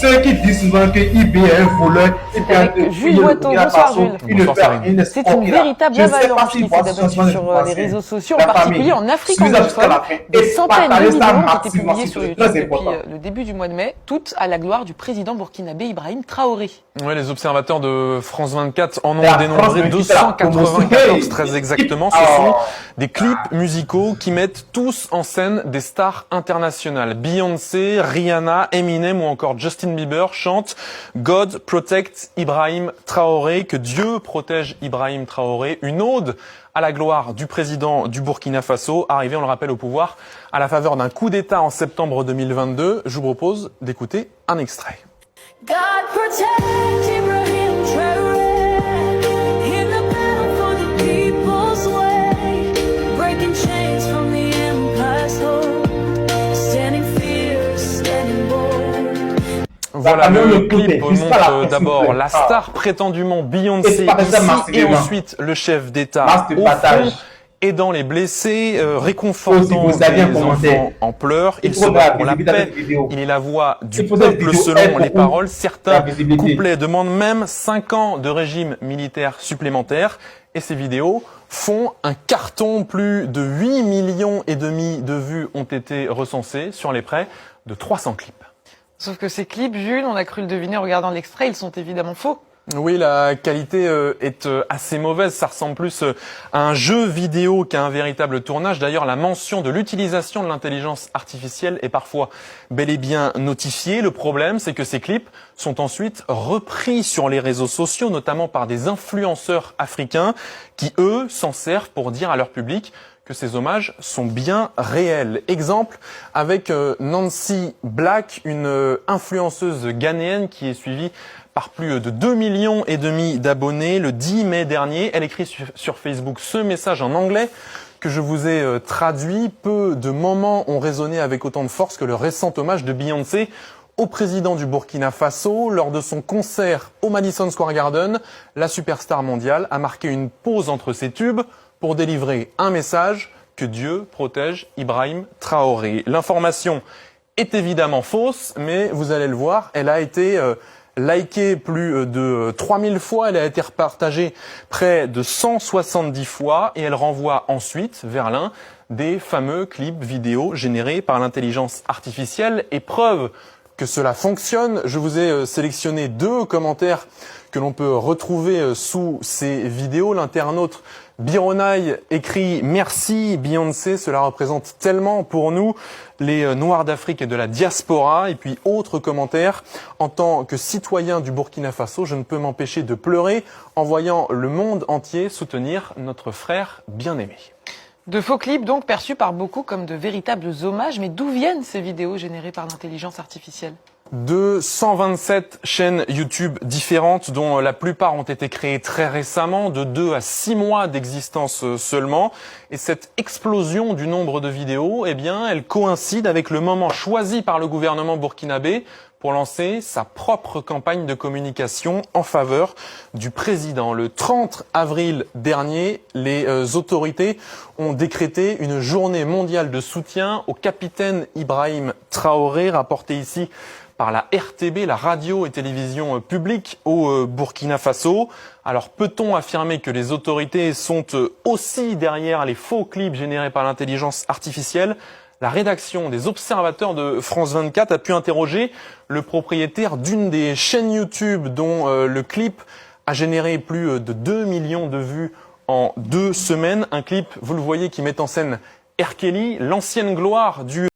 Ceux qui disent souvent que IB est un voleur, avec Jules Boiteau. Bonsoir Jules. C'est une véritable avalanche qui s'est abattue sur les réseaux sociaux, en particulier en Afrique anglophone. Des centaines de vidéos ont été publiées sur YouTube depuis le début du mois de mai, toutes à la gloire du président burkinabé Ibrahim Traoré. Oui, les observateurs de France 24 en ont dénombré 294 très exactement. Ce sont des clips musicaux qui mettent tous en scène des stars internationales. Beyoncé, Rihanna, Eminem ou encore Justin Bieber chantent God Protect Ibrahim Traoré, que Dieu protège Ibrahim Traoré, une ode à la gloire du président du Burkina Faso, arrivé, on le rappelle, au pouvoir à la faveur d'un coup d'État en septembre 2022. Je vous propose d'écouter un extrait. God protect Ibrahim Traoré in the battle for the people's way, breaking chains from the empire's hold, standing fierce, standing bold. Voilà, le clip montre d'abord la star prétendument Beyoncé ici et ensuite le chef d'État au front, aidant les blessés, réconfortant les enfants en pleurs. Il se bat pour la paix. Il est la voix du peuple selon les paroles. Certains couplets demandent même 5 ans de régime militaire supplémentaire. Et ces vidéos font un carton. Plus de 8,5 millions de vues ont été recensées sur les près de 300 clips. Sauf que ces clips, Jules, on a cru le deviner en regardant l'extrait, ils sont évidemment faux. Oui, la qualité est assez mauvaise. Ça ressemble plus à un jeu vidéo qu'à un véritable tournage. D'ailleurs, la mention de l'utilisation de l'intelligence artificielle est parfois bel et bien notifiée. Le problème, c'est que ces clips sont ensuite repris sur les réseaux sociaux, notamment par des influenceurs africains qui, eux, s'en servent pour dire à leur public que ces hommages sont bien réels. Exemple avec Nancy Black, une influenceuse ghanéenne qui est suivie par plus de 2,5 millions d'abonnés. Le 10 mai dernier, elle écrit sur Facebook ce message en anglais que je vous ai traduit. Peu de moments ont résonné avec autant de force que le récent hommage de Beyoncé au président du Burkina Faso. Lors de son concert au Madison Square Garden, la superstar mondiale a marqué une pause entre ses tubes pour délivrer un message: que Dieu protège Ibrahim Traoré. L'information est évidemment fausse, mais vous allez le voir, elle a été likée plus de 3000 fois, elle a été repartagée près de 170 fois et elle renvoie ensuite vers l'un des fameux clips vidéo générés par l'intelligence artificielle. Et preuve que cela fonctionne, je vous ai sélectionné 2 commentaires que l'on peut retrouver sous ces vidéos. L'internaute Bironai écrit « Merci Beyoncé, cela représente tellement pour nous, les Noirs d'Afrique et de la diaspora ». Et puis autre commentaire: « En tant que citoyen du Burkina Faso, je ne peux m'empêcher de pleurer en voyant le monde entier soutenir notre frère bien-aimé ». De faux clips donc perçus par beaucoup comme de véritables hommages. Mais d'où viennent ces vidéos générées par l'intelligence artificielle ? De 127 chaînes YouTube différentes, dont la plupart ont été créées très récemment, de 2 à 6 mois d'existence seulement. Et cette explosion du nombre de vidéos, eh bien, elle coïncide avec le moment choisi par le gouvernement burkinabé pour lancer sa propre campagne de communication en faveur du président. Le 30 avril dernier, les autorités ont décrété une journée mondiale de soutien au capitaine Ibrahim Traoré, rapporté ici par la RTB, la radio et télévision publique au Burkina Faso. Alors peut-on affirmer que les autorités sont aussi derrière les faux clips générés par l'intelligence artificielle? La rédaction des observateurs de France 24 a pu interroger le propriétaire d'une des chaînes YouTube dont le clip a généré plus de 2 millions de vues en 2 semaines. Un clip, vous le voyez, qui met en scène R. Kelly, l'ancienne gloire du